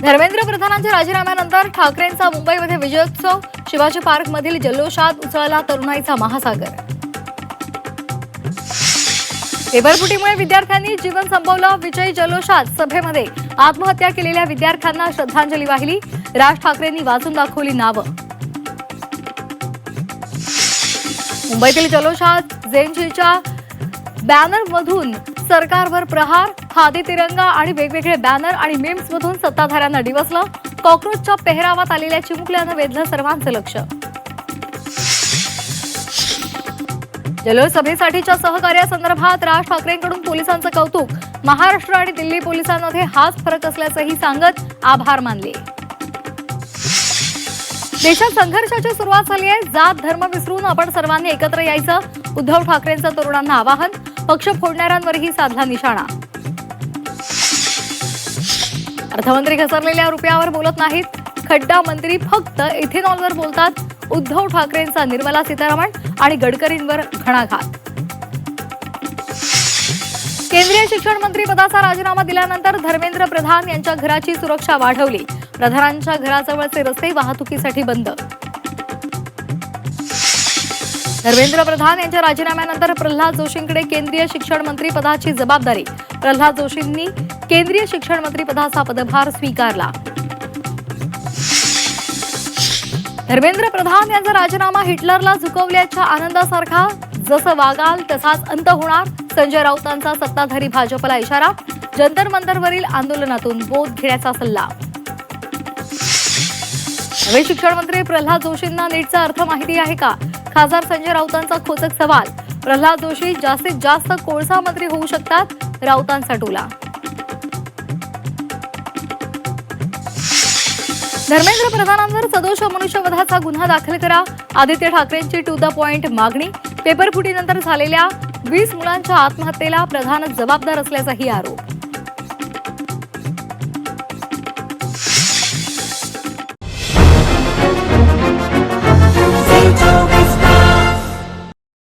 धर्मेंद्र प्रधानांच्या राजीनाम्यानंतर ठाकरेंचा मुंबईमध्ये विजयोत्सव, शिवाजी पार्कमधील जल्लोषात उसळला तरुणाईचा महासागर. पेपरफुटीमुळे विद्यार्थ्यांनी जीवन संपवलं, विजयी जल्लोषात सभेमध्ये आत्महत्या केलेल्या विद्यार्थ्यांना श्रद्धांजली वाहिली. राज ठाकरेंनी वाचून दाखवली नावं. मुंबईतील जल्लोषात जेएनयूच्या बॅनरमधून सरकारवर प्रहार, खादी तिरंगा आणि वेगवेगळे बॅनर आणि मीम्समधून सत्ताधाऱ्यांना डिवचलं. कॉक्रोचच्या पेहरावात आलेल्या चिमुकल्यानं वेधलं सर्वांचं लक्ष. जल्लोष सभेसाठीच्या सहकार्यासंदर्भात राज ठाकरेंकडून पोलिसांचं कौतुक. महाराष्ट्र आणि दिल्ली पोलिसांमध्ये हाच फरक असल्याचंही सांगत आभार मानले. देशात संघर्षाची सुरुवात झाली आहे. जात धर्म विसरून आपण सर्वांनी एकत्र यायचं. उद्धव ठाकरेंचं तरुणांना आवाहन. पक्ष फोडणाऱ्यांवरही साधला निशाणा. अर्थमंत्री घसरलेल्या रुपयावर बोलत नाहीत. खड्डा मंत्री फक्त इथेनॉलवर बोलतात. उद्धव ठाकरेंचा निर्मला सीतारामन आणि गडकरींवर घणाघात. केंद्रीय शिक्षण मंत्री पदाचा राजीनामा दिल्यानंतर धर्मेंद्र प्रधान यांच्या घराची सुरक्षा वाढवली. प्रधानांच्या घराजवळचे रस्ते वाहतुकीसाठी बंद. धर्मेंद्र प्रधान यांच्या राजीनाम्यानंतर प्रल्हाद जोशींकडे केंद्रीय शिक्षण मंत्री पदाची जबाबदारी. प्रल्हाद जोशींनी केंद्रीय शिक्षण मंत्री पदाचा पदभार स्वीकारला. धर्मेंद्र प्रधान यांचा राजीनामा हिटलरला झुकवल्याच्या आनंदासारखा. जसं वागाल तसाच अंत होणार. संजय राऊतांचा सत्ताधारी भाजपला इशारा. जंतर मंतरवरील आंदोलनातून बोध घेण्याचा सल्ला. नवे शिक्षण मंत्री प्रल्हाद जोशींना नीटचा अर्थ माहिती आहे का? खासदार संजय राऊतांचा खोचक सवाल. प्रल्हाद जोशी जास्तीत जास्त कोळसा मंत्री होऊ शकतात, राऊतांचा टोला. धर्मेंद्र प्रधानांवर सदोष मनुष्यवधाचा गुन्हा दाखल करा. आदित्य ठाकरेंची टू द पॉइंट मागणी. पेपरफुटीनंतर झालेल्या 20 मुलांच्या आत्महत्येला प्रधानच जबाबदार असल्याचाही आरोप.